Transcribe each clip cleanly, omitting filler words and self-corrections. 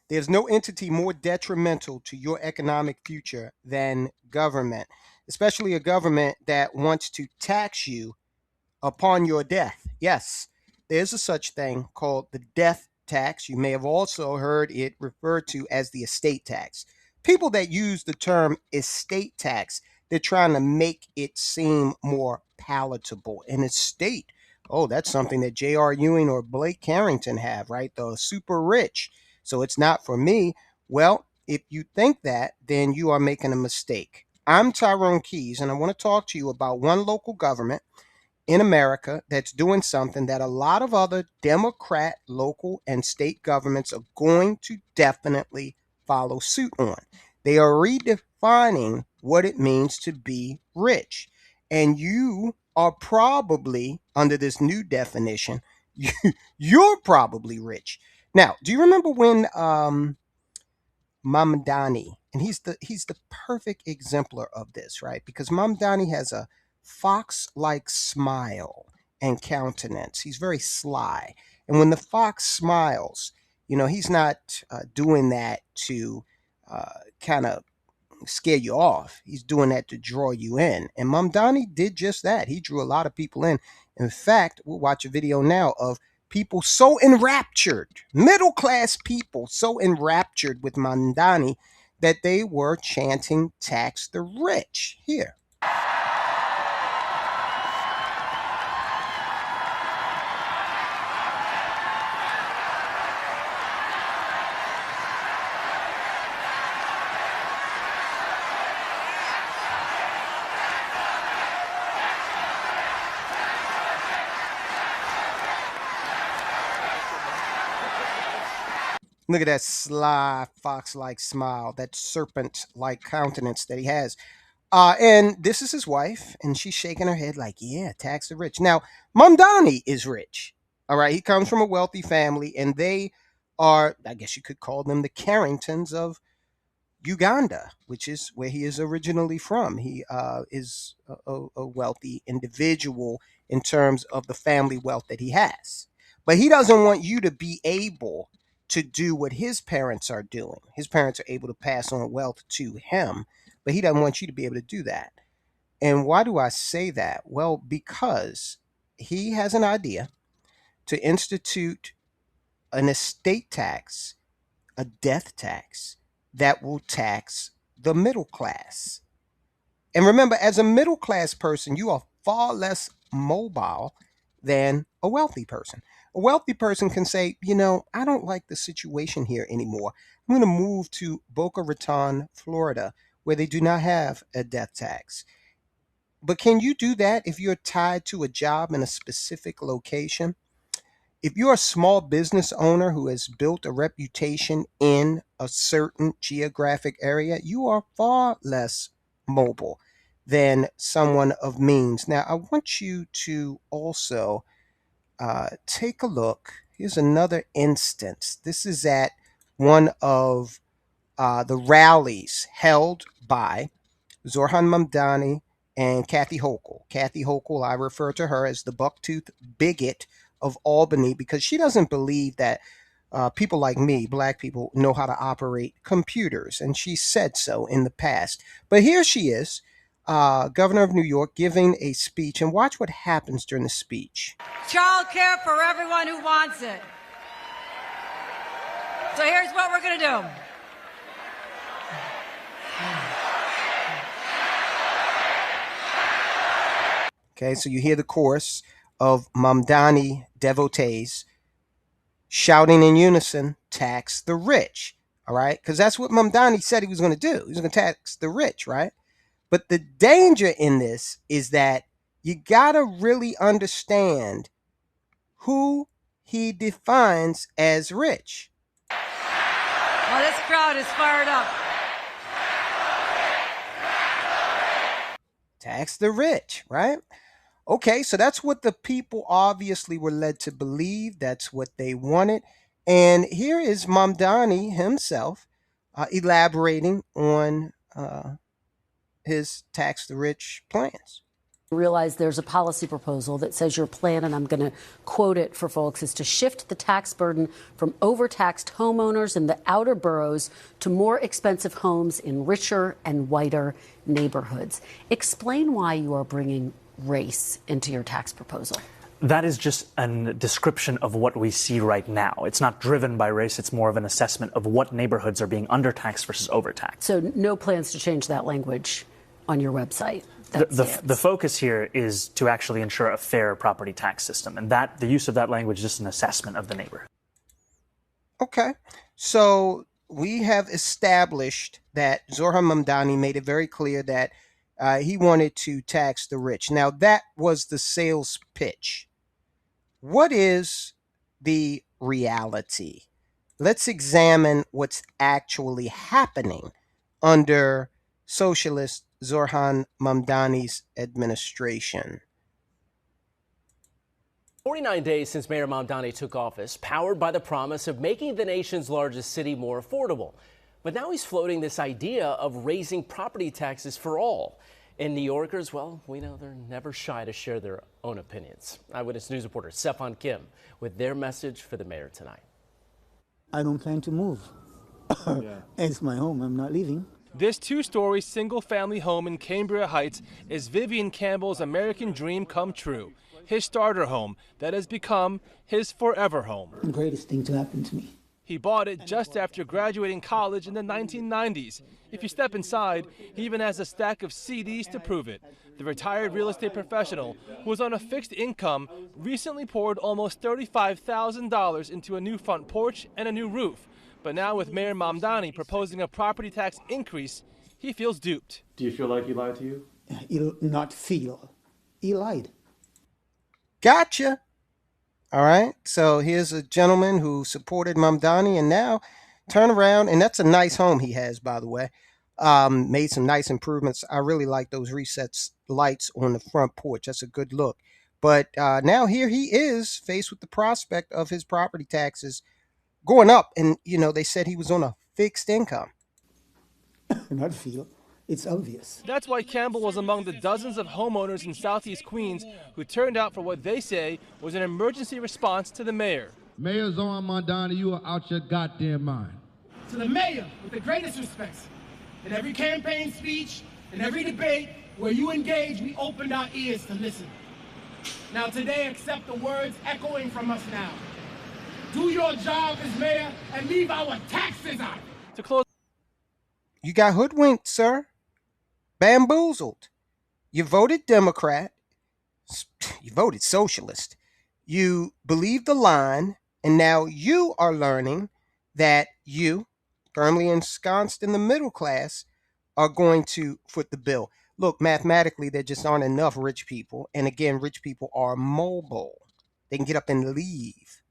There's no entity more detrimental to your economic future than government, especially a government that wants to tax you upon your death. Yes, there's a such thing called the death tax. You may have also heard it referred to as the estate tax. People that use the term estate tax, they're trying to make it seem more palatable. An estate, oh, that's something that J.R. Ewing or Blake Carrington have, right? The super rich. So it's not for me. Well, if you think that, then you are making a mistake. I'm Tyrone Keys, and I want to talk to you about one local government in America that's doing something that a lot of other Democrat local and state governments are going to definitely follow suit on. They are redefining what it means to be rich. And you are probably, under this new definition, you're probably rich. Now, do you remember when Mamdani, and he's the perfect exemplar of this, right? Because Mamdani has a fox-like smile and countenance. He's very sly, and when the fox smiles, he's not doing that to kind of scare you off. He's doing that to draw you in. And Mamdani did just that. He drew a lot of people in. In fact, we'll watch a video now of people so enraptured, middle class people so enraptured with Mamdani that they were chanting tax the rich. Here. Look at that sly fox like smile, that serpent like countenance that he has. And this is his wife, and she's shaking her head like, yeah, tax the rich. Now, Mamdani is rich. All right. He comes from a wealthy family, and they are, I guess you could call them the Carringtons of Uganda, which is where he is originally from. He is a wealthy individual in terms of the family wealth that he has. But he doesn't want you to be able to do what his parents are doing. His parents are able to pass on wealth to him, but he doesn't want you to be able to do that. And why do I say that? Well, because he has an idea to institute an estate tax, a death tax that will tax the middle class. And remember, as a middle class person, you are far less mobile than a wealthy person. A wealthy person can say, I don't like the situation here anymore. I'm going to move to Boca Raton, Florida, where they do not have a death tax. But can you do that if you're tied to a job in a specific location? If you're a small business owner who has built a reputation in a certain geographic area, you are far less mobile than someone of means. Now, I want you to also take a look. Here's another instance. This is at one of the rallies held by Zohran Mamdani and Kathy Hochul. Kathy Hochul, I refer to her as the bucktooth bigot of Albany because she doesn't believe that people like me, black people, know how to operate computers. And she said so in the past. But here she is, governor of New York, giving a speech. And watch what happens during the speech. Child care for everyone who wants it. So here's what we're going to do. Okay, so you hear the chorus of Mamdani devotees shouting in unison, tax the rich. All right, because that's what Mamdani said he was going to do. He was going to tax the rich, right? But the danger in this is that you got to really understand who he defines as rich. Well, this crowd is fired up. Tax the rich, right? Okay, so that's what the people obviously were led to believe. That's what they wanted. And here is Mamdani himself elaborating on his tax the rich plans. Realize there's a policy proposal that says your plan, and I'm going to quote it for folks, is to shift the tax burden from overtaxed homeowners in the outer boroughs to more expensive homes in richer and whiter neighborhoods. Explain why you are bringing race into your tax proposal. That is just a description of what we see right now. It's not driven by race. It's more of an assessment of what neighborhoods are being undertaxed versus overtaxed. So no plans to change that language on your website. The focus here is to actually ensure a fair property tax system, and that the use of that language is just an assessment of the neighborhood. Okay, so we have established that Zohran Mamdani made it very clear that he wanted to tax the rich. Now, that was the sales pitch. What is the reality? Let's examine what's actually happening under socialist Zohran Mamdani's administration. 49 days since Mayor Mamdani took office, powered by the promise of making the nation's largest city more affordable. But now he's floating this idea of raising property taxes for all. And New Yorkers, well, we know they're never shy to share their own opinions. Eyewitness News reporter Stefan Kim with their message for the mayor tonight. I don't plan to move. It's my home. I'm not leaving. This two-story single-family home in Cambria Heights is Vivian Campbell's American dream come true. His starter home that has become his forever home. The greatest thing to happen to me. He bought it just after graduating college in the 1990s. If you step inside, he even has a stack of CDs to prove it. The retired real estate professional, who was on a fixed income, recently poured almost $35,000 into a new front porch and a new roof. But now with Mayor Mamdani proposing a property tax increase, he feels duped. Do you feel like he lied to you? He'll not feel. He lied. Gotcha. All right. So here's a gentleman who supported Mamdani and now turn around. And that's a nice home he has, by the way. Made some nice improvements. I really like those recessed lights on the front porch. That's a good look. But now here he is faced with the prospect of his property taxes going up. And, you know, they said he was on a fixed income. Not feel. It's obvious. That's why Campbell was among the dozens of homeowners in Southeast Queens who turned out for what they say was an emergency response to the mayor. Mayor Zohran Mamdani, you are out your goddamn mind. To the mayor, with the greatest respects, in every campaign speech, in every debate where you engage, we opened our ears to listen. Now today, accept the words echoing from us now. Do your job as mayor and leave our taxes out. To close, You got hoodwinked, sir. Bamboozled. You voted Democrat. You voted socialist. You believed the line, and now you are learning that you, firmly ensconced in the middle class, are going to foot the bill. Look, mathematically, there just aren't enough rich people. And again, rich people are mobile. They can get up and leave.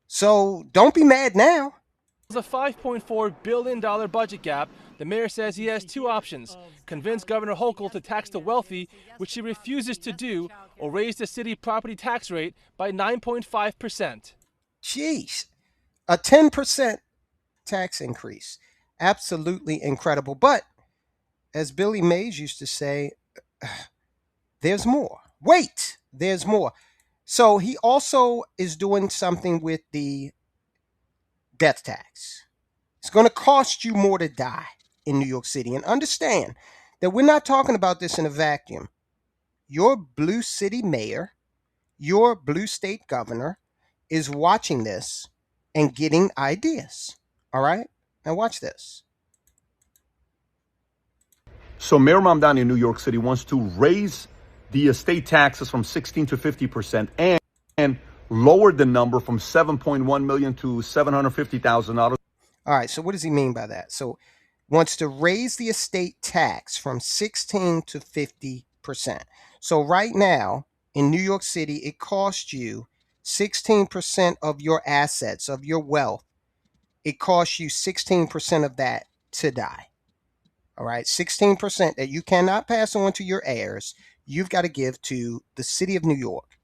So don't be mad now. a $5.4 billion budget gap. The mayor says he has two options: convince Governor Hochul to tax the wealthy, which he refuses to do, or raise the city property tax rate by 9.5%. Jeez, a 10% tax increase. Absolutely incredible. But as Billy Mays used to say, there's more. Wait, there's more. So he also is doing something with the death tax. It's going to cost you more to die in New York City. And understand that we're not talking about this in a vacuum. Your blue city mayor, your blue state governor is watching this and getting ideas. All right? Now watch this. So Mayor Mamdani in New York City wants to raise the estate taxes from 16 to 50% and lower the number from 7.1 million to $750,000. All right, so what does he mean by that? So wants to raise the estate tax from 16 to 50%. So right now in New York City, it costs you 16% of your assets, of your wealth. It costs you 16% of that to die. All right, 16% that you cannot pass on to your heirs, you've got to give to the city of New York.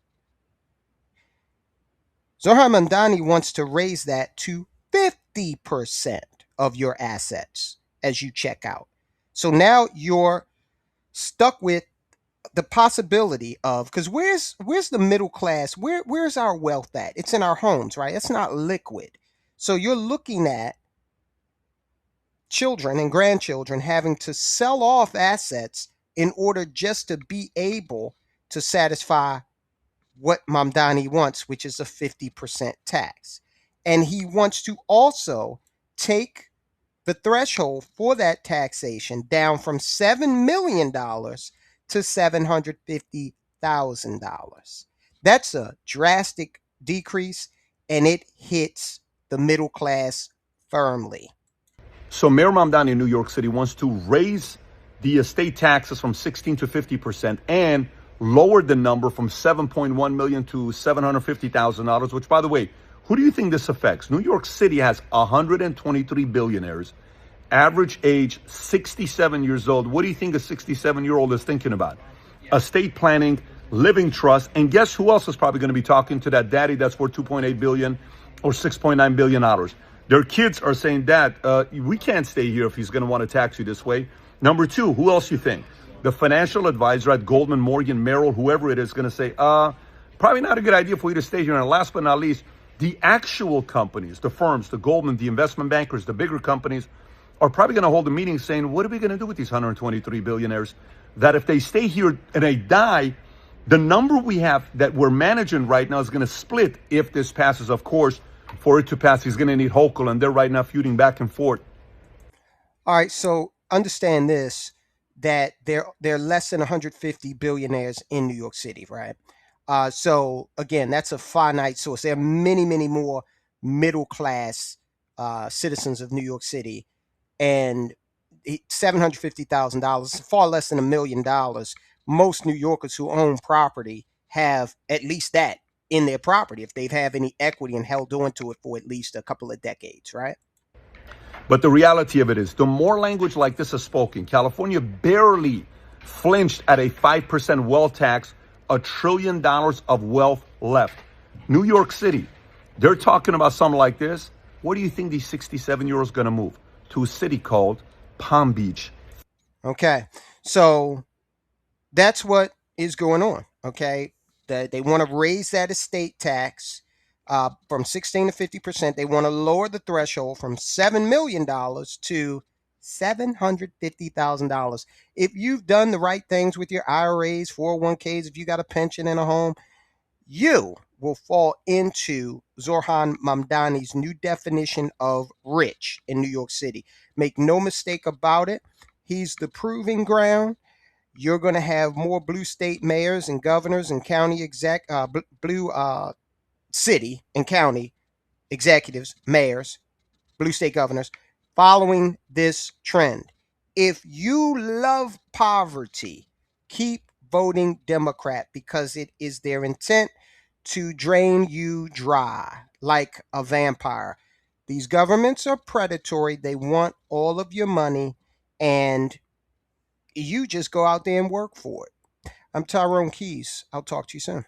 Zohran Mamdani wants to raise that to 50% of your assets as you check out. So now you're stuck with the possibility of, because where's the middle class? Where's our wealth at? It's in our homes, right? It's not liquid. So you're looking at children and grandchildren having to sell off assets in order just to be able to satisfy what Mamdani wants, which is a 50% tax. And he wants to also take the threshold for that taxation down from $7 million to $750,000. That's a drastic decrease, and it hits the middle class firmly. So Mayor Mamdani in New York City wants to raise the estate taxes from 16 to 50% and lower the number from 7.1 million to $750,000, which, by the way, who do you think this affects? New York City has 123 billionaires, average age 67 years old. What do you think a 67-year-old is thinking about? Estate planning, living trust, and guess who else is probably going to be talking to that daddy that's worth 2.8 billion or 6.9 billion dollars? Their kids are saying, Dad, we can't stay here if he's going to want to tax you this way. Number two, who else you think? The financial advisor at Goldman, Morgan, Merrill, whoever it is, going to say, probably not a good idea for you to stay here. And last but not least, the actual companies, the firms, the Goldman, the investment bankers, the bigger companies are probably going to hold a meeting saying, what are we going to do with these 123 billionaires? That if they stay here and they die, the number we have that we're managing right now is going to split if this passes, of course. For it to pass, he's going to need Hochul, and they're right now feuding back and forth. All right, so understand this, that there are less than 150 billionaires in New York City, right? So again, that's a finite source. There are many, many more middle class citizens of New York City, and $750,000, far less than $1 million. Most New Yorkers who own property have at least that in their property if they've have any equity and held on to it for at least a couple of decades, right? But the reality of it is, the more language like this is spoken, California barely flinched at a 5% wealth tax, $1 trillion of wealth left. New York City, they're talking about something like this. Where do you think these 67-year-olds going to move? To a city called Palm Beach. Okay, so that's what is going on, okay? They want to raise that estate tax from 16 to 50%. They want to lower the threshold from $7 million to $750,000. If you've done the right things with your IRAs, 401ks, if you got a pension and a home, you will fall into Zohran Mamdani's new definition of rich in New York City. Make no mistake about it. He's the proving ground. You're going to have more blue state mayors and governors and county blue city and county executives, mayors, blue state governors, following this trend. If you love poverty, keep voting Democrat, because it is their intent to drain you dry like a vampire. These governments are predatory. They want all of your money, and you just go out there and work for it. I'm Tyrone Keys. I'll talk to you soon.